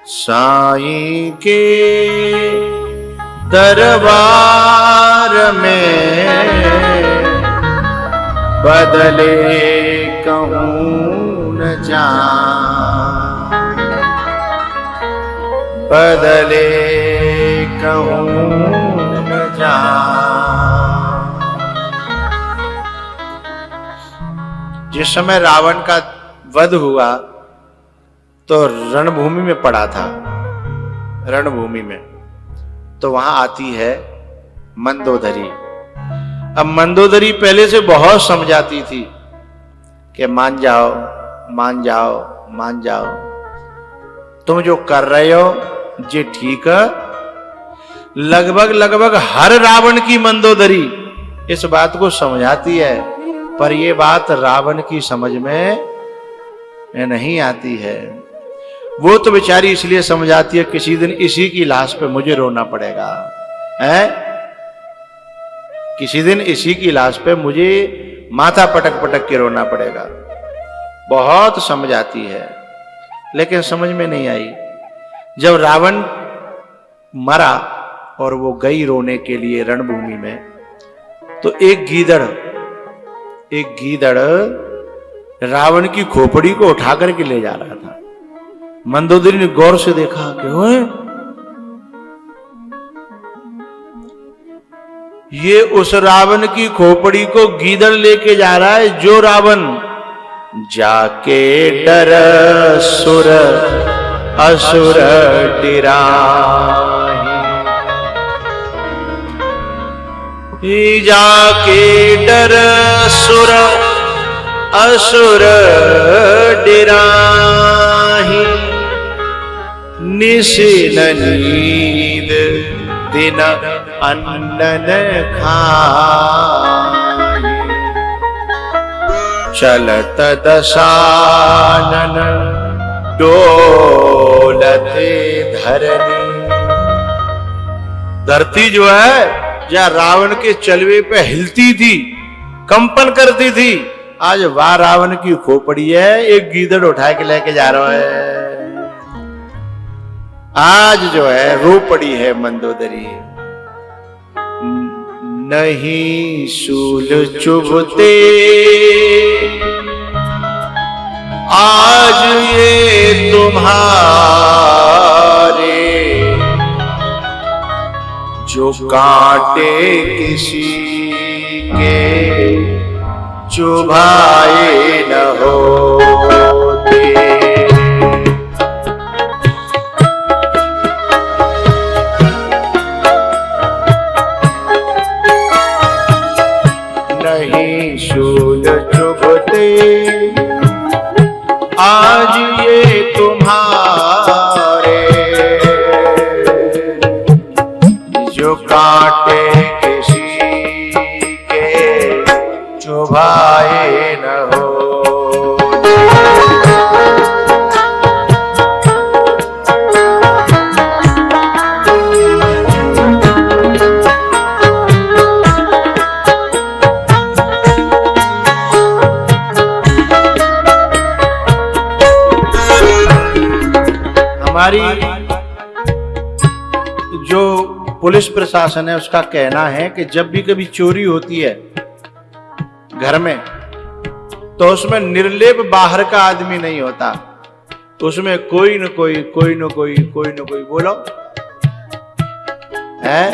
साईं के दरबार में बदले कहूँ न जान, बदले कहूँ न जान। जिस समय रावण का वध हुआ तो रणभूमि में पड़ा था, रणभूमि में, तो वहां आती है मंदोदरी। अब मंदोदरी पहले से बहुत समझाती थी कि मान जाओ मान जाओ मान जाओ, तुम जो कर रहे हो ये ठीक है। लगभग हर रावण की मंदोदरी इस बात को समझाती है, पर यह बात रावण की समझ में नहीं आती है। वो तो बेचारी इसलिए समझाती है किसी दिन इसी की लाश पे मुझे रोना पड़ेगा, है? किसी दिन इसी की लाश पे मुझे माथा पटक पटक के रोना पड़ेगा। बहुत समझाती है लेकिन समझ में नहीं आई। जब रावण मरा और वो गई रोने के लिए रणभूमि में, तो एक गीदड़ रावण की खोपड़ी को उठा करके ले जा रहा था। मंदोदरी ने गौर से देखा कि ओए, ये उस रावण की खोपड़ी को गीदड़ लेके जा रहा है जो रावण जाके डर सुर असुर डिराहि, जाके डर सुर असुर डिराहि, निशिन नींद दिन अन्न खाए, चलत दशानन डोलते धरनी। धरती जो है जहां रावण के चलवे पे हिलती थी, कंपन करती थी, आज वह रावण की खोपड़ी है एक गीदड़ उठा के लेके जा रहा है। आज जो है रो पड़ी है मंदोदरी। नहीं शूल चुभते आज ये तुम्हारे, जो कांटे किसी के चुभाए न होते। नहीं शूल चुभते आज ये तुम्हारे, जो कांटे किसी के चुभाए न हो। हमारी जो पुलिस प्रशासन है उसका कहना है कि जब भी कभी चोरी होती है घर में, तो उसमें निर्लेप बाहर का आदमी नहीं होता, उसमें कोई न कोई बोलो है,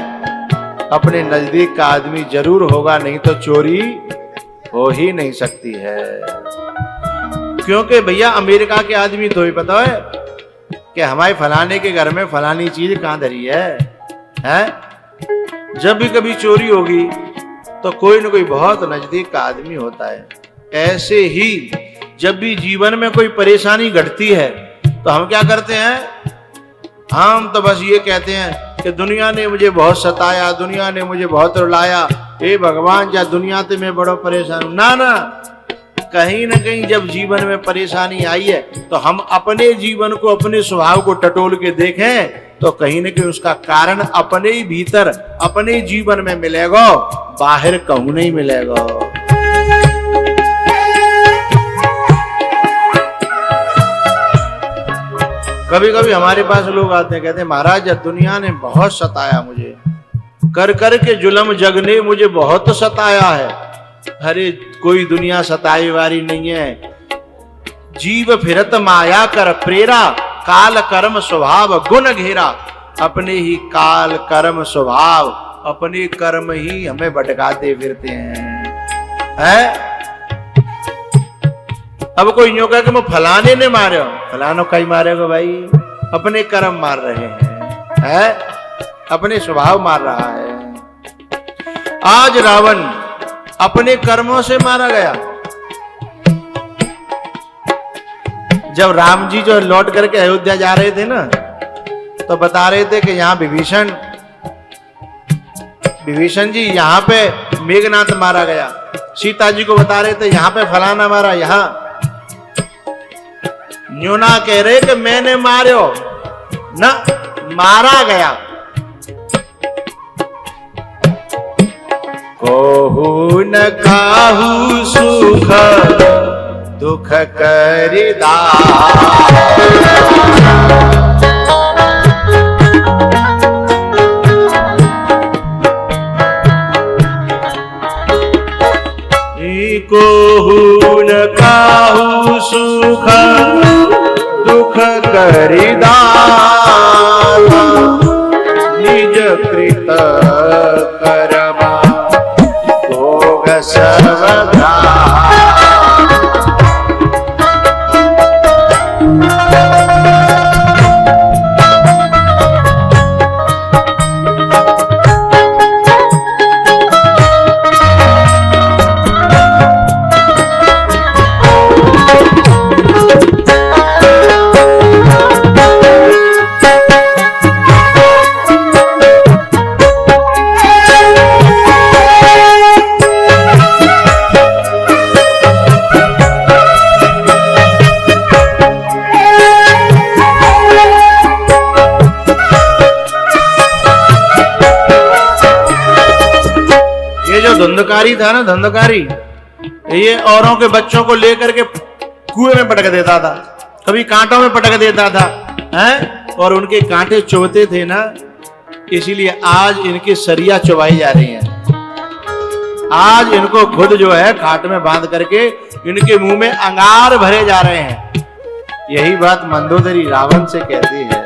अपने नजदीक का आदमी जरूर होगा, नहीं तो चोरी हो ही नहीं सकती है। क्योंकि भैया अमेरिका के आदमी तो ही पता है कि हमारे फलाने के घर में फलानी चीज कहां धरी है? जब भी कभी चोरी होगी तो कोई न कोई बहुत नजदीक का आदमी होता है। ऐसे ही जब भी जीवन में कोई परेशानी घटती है तो हम क्या करते हैं? हम तो बस ये कहते हैं कि दुनिया ने मुझे बहुत सताया, दुनिया ने मुझे बहुत रुलाया, हे भगवान जा दुनिया से मैं बड़ा परेशान हूं। ना, कहीं ना कहीं जब जीवन में परेशानी आई है तो हम अपने जीवन को, अपने स्वभाव को टटोल के देखें तो कहीं ना कहीं उसका कारण अपने ही भीतर, अपने जीवन में मिलेगा, बाहर कहूं नहीं मिलेगा। कभी कभी हमारे पास लोग आते हैं, कहते हैं महाराज दुनिया ने बहुत सताया मुझे, कर कर के जुल्म जग ने मुझे बहुत सताया है। अरे कोई दुनिया सताई वाली नहीं है। जीव फिरत माया कर प्रेरा, काल कर्म स्वभाव गुण घेरा। अपने ही काल कर्म स्वभाव, अपने कर्म ही हमें भटकाते फिरते हैं। अब कोई यूं कहे कि मैं फलाने ने मारे हो, फलानो कहीं मारेगा भाई, अपने कर्म मार रहे हैं, अपने स्वभाव मार रहा है। आज रावण अपने कर्मों से मारा गया। जब राम जी जो लौट करके अयोध्या जा रहे थे ना, तो बता रहे थे कि यहाँ विभीषण जी यहाँ पे मेघनाथ मारा गया। सीता जी को बता रहे थे यहाँ पे फलाना मारा, यहाँ न्यूना कह रहे कि मैंने मारे हो ना, मारा गया। कोहू न काहू सुख दुख करिदा, कोहू न काहू सुख दुख करिदा, निज कृत कर्मा भोग सब। धंधकारी था ना, धंधकारी, ये औरों के बच्चों को लेकर के कुएं में पटक देता था, कभी कांटों में पटक देता था, हैं? और उनके कांटे चुभते थे ना, इसीलिए आज इनकी सरिया चुभाई जा रही है। आज इनको खुद जो है खाट में बांध करके इनके मुंह में अंगार भरे जा रहे हैं। यही बात मंदोदरी रावण से कहती है,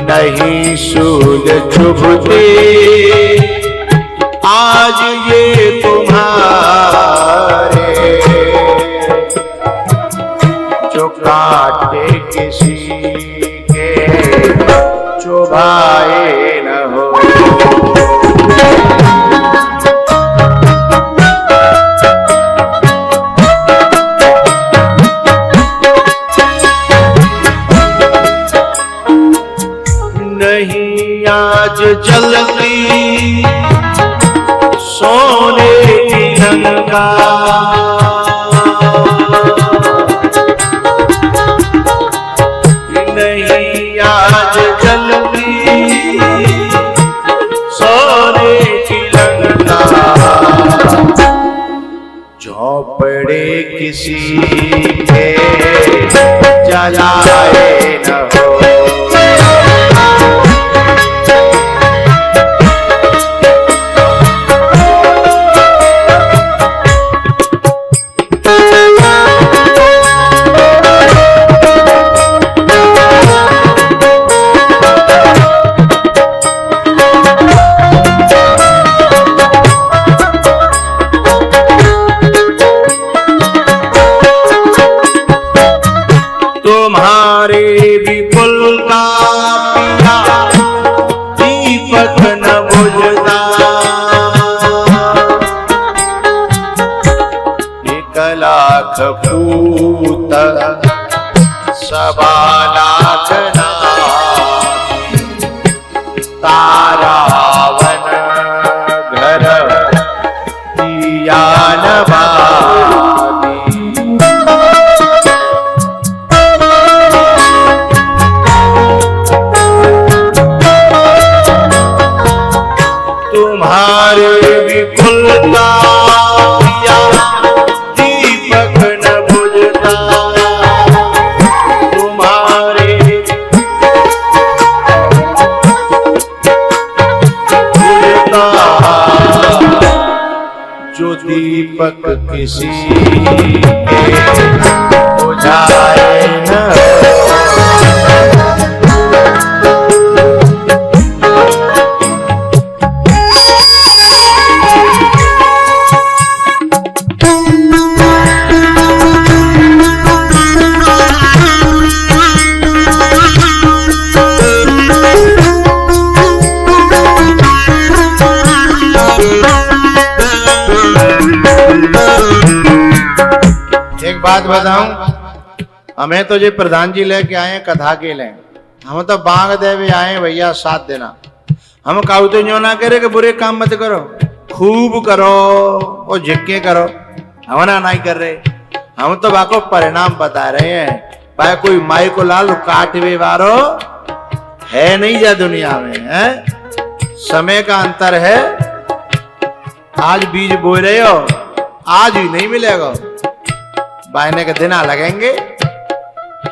नहीं सूझ चुभते आज ये तुम्हारे, जो काटे किसी के चुभाए न हो। नहीं आज जलती सोने की लंका, नहीं आज जलती सोने की लंका, झोंपड़े किसी के जलाए न हो। तुम्हारे विपुल का पिया दीपक न बुझता, एक लाख पूत सवा लाख तारावन घर दिया नवादी। तुम्हारे विपुल का पिया दीपक न बुझता, किसी के बुझाए न। बात बताऊं, हमें तो जो प्रधान जी लेके आए कथा के लिए, हम तो बांग देवे आए भैया साथ देना। हम काऊ तो जो ना करे कि बुरे काम मत करो, खूब करो और झिक्के करो, हम ना नहीं कर रहे। हम तो बाको परिणाम बता रहे हैं। भाई कोई माई को लाल काटवे वारो है नहीं जा दुनिया में, है समय का अंतर है। आज बीज बो रहे हो, आज ही नहीं मिलेगा, बायने के दिन लगेंगे।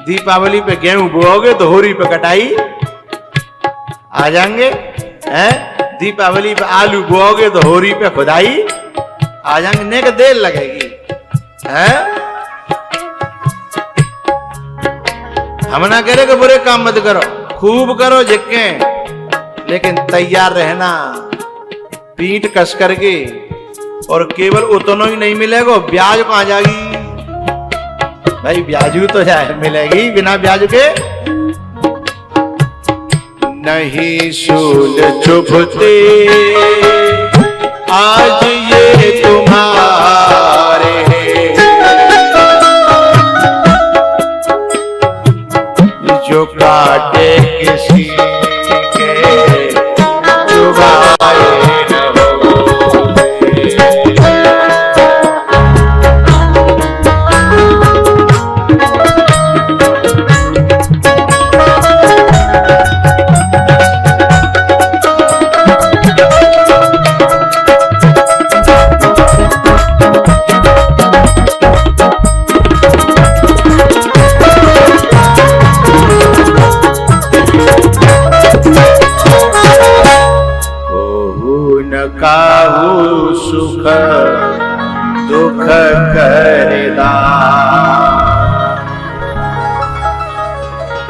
दीपावली पे गेहूं बोओगे तो होरी पे कटाई आ जाएंगे, हैं? दीपावली पे आलू बोओगे तो होरी पे खुदाई आ जाएंगे। ने के देर लगेगी, हैं? हम ना कह रहे कि बुरे काम मत करो, खूब करो जिक्के, लेकिन तैयार रहना पीठ कस करके। और केवल उतना ही नहीं मिलेगा, ब्याज कहां जाएगी भाई? ब्याजू तो जाए मिलेगी, बिना ब्याज के नहीं सूद चुभते आज ये तुम्हारे, जो काटे किसी के चुभाए न हो। काहू सुख दुख करदा।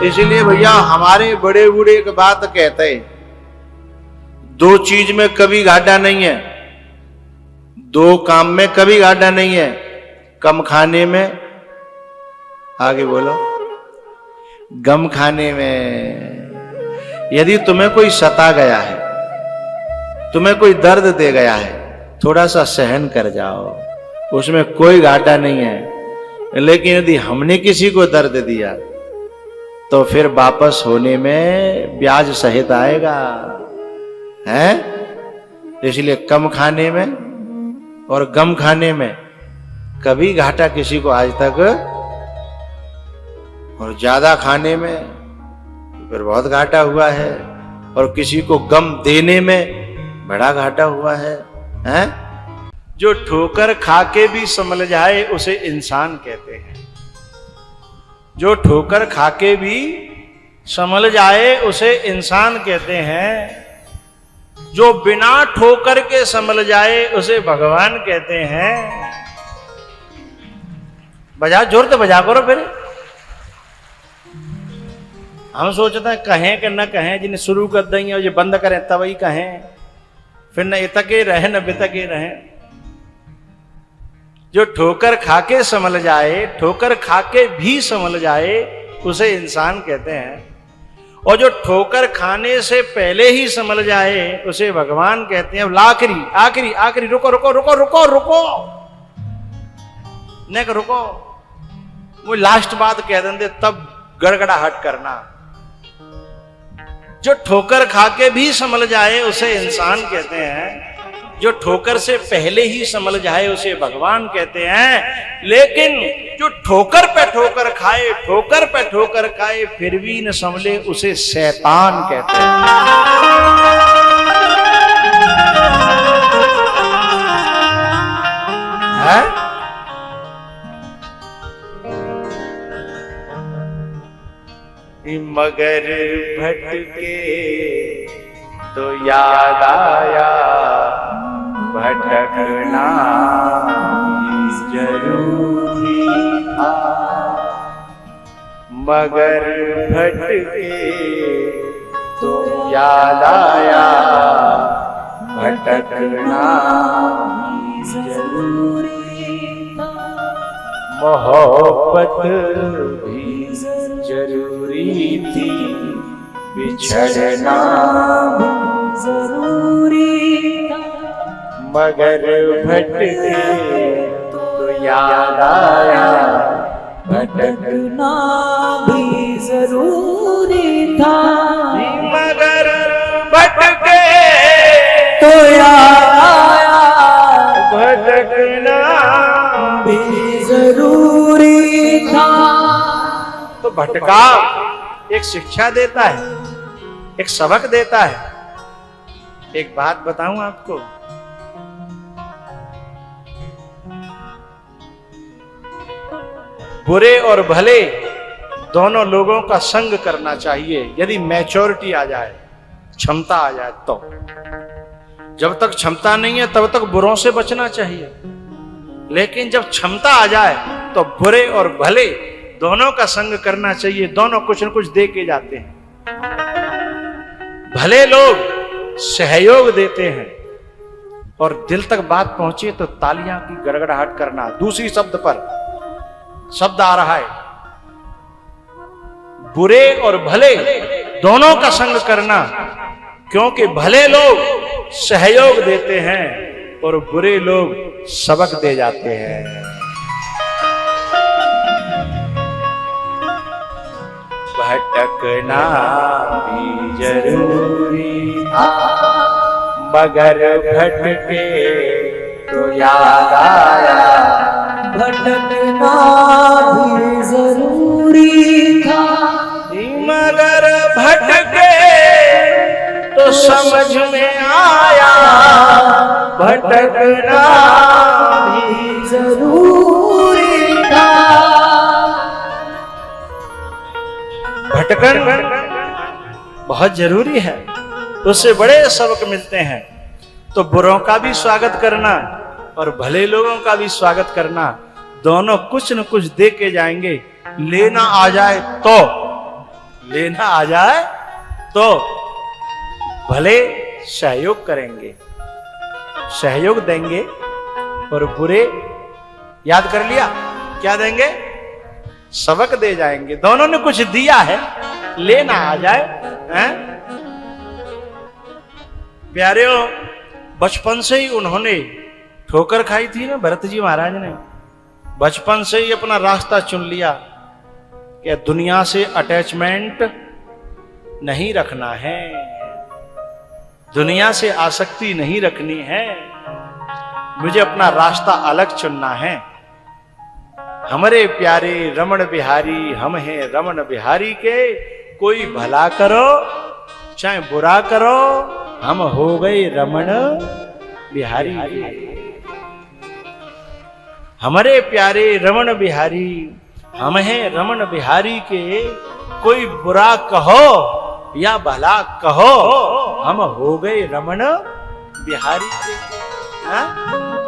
इसलिए भैया हमारे बड़े बूढ़े एक बात कहते हैं, दो चीज में कभी घाटा नहीं है, दो काम में कभी घाटा नहीं है। कम खाने में, आगे बोलो, गम खाने में। यदि तुम्हें कोई सता गया है, तुम्हें कोई दर्द दे गया है, थोड़ा सा सहन कर जाओ, उसमें कोई घाटा नहीं है। लेकिन यदि हमने किसी को दर्द दिया तो फिर वापस होने में ब्याज सहित आएगा, हैं? इसलिए कम खाने में और गम खाने में कभी घाटा किसी को आज तक, और ज्यादा खाने में फिर बहुत घाटा हुआ है, और किसी को गम देने में बड़ा घाटा हुआ है, हैं? जो ठोकर खा के भी संभल जाए उसे इंसान कहते हैं। जो ठोकर खा के भी संभल जाए उसे इंसान कहते हैं। जो बिना ठोकर के संभल जाए उसे भगवान कहते हैं। बजा, जोर तो बजा करो फिर। हम सोचते हैं कहें कि न कहें, जिन्हें शुरू कर देंगे और ये बंद करें तब ही कहें, फिर न इतके रहे न बितके रहे। जो ठोकर खाके संभल जाए, ठोकर खाके भी संभल जाए उसे इंसान कहते हैं। और जो ठोकर खाने से पहले ही संभल जाए उसे भगवान कहते हैं। आखिरी आखिरी आखिरी, रुको रुको रुको रुको रुको, नहीं रुको, वो लास्ट बात कह देंगे तब गड़गड़ाहट करना। जो ठोकर खाके भी संभल जाए उसे इंसान कहते हैं। जो ठोकर से पहले ही संभल जाए उसे भगवान कहते हैं। लेकिन जो ठोकर पे ठोकर खाए, ठोकर पे ठोकर खाए फिर भी न संभले उसे शैतान कहते हैं। मगर भटके तो याद आया भटकना जरूरी था, मगर भटके तो याद आया, भटकना जरूरी था, मोहब्बत भी जरूरी थी, बिछड़ना जरूरी था, मगर भटके तो याद आया, भटकना भी जरूरी था, मगर भटके तो याद आया, भटकना भी जरूरी था। तो भटकाव एक शिक्षा देता है, एक सबक देता है। एक बात बताऊं आपको, बुरे और भले दोनों लोगों का संग करना चाहिए यदि मैच्योरिटी आ जाए, क्षमता आ जाए तो। जब तक क्षमता नहीं है तब तक बुरों से बचना चाहिए, लेकिन जब क्षमता आ जाए तो बुरे और भले दोनों का संग करना चाहिए। दोनों कुछ न कुछ दे के जाते हैं। भले लोग सहयोग देते हैं और दिल तक बात पहुंचे तो तालियां की गड़गड़ाहट करना। दूसरी शब्द पर शब्द आ रहा है, बुरे और भले दोनों का संग करना, क्योंकि भले लोग सहयोग देते हैं और बुरे लोग सबक दे जाते हैं। भटकना भी जरूरी था, मगर भटके तो याद आया, भटकना भी जरूरी था, मगर भटके तो समझ में आया, भटकना भी जरूरी था। भटकन बहुत जरूरी है, उससे बड़े सबक मिलते हैं। तो बुरों का भी स्वागत करना और भले लोगों का भी स्वागत करना, दोनों कुछ न कुछ दे के जाएंगे। लेना आ जाए तो, लेना आ जाए तो भले सहयोग करेंगे, सहयोग देंगे, और बुरे याद कर लिया क्या देंगे, सबक दे जाएंगे। दोनों ने कुछ दिया है, लेना आ जाए। हैं? प्यारेओ, बचपन से ही उन्होंने ठोकर खाई थी ना, भरत जी महाराज ने बचपन से ही अपना रास्ता चुन लिया कि दुनिया से अटैचमेंट नहीं रखना है, दुनिया से आसक्ति नहीं रखनी है, मुझे अपना रास्ता अलग चुनना है। हमारे प्यारे रमण बिहारी हम हैं रमण बिहारी के, कोई भला करो चाहे बुरा करो, हम हो गए रमण बिहारी। हमारे प्यारे रमण बिहारी हम हैं रमण बिहारी के, कोई बुरा कहो या भला कहो, हम हो गए रमण बिहारी के।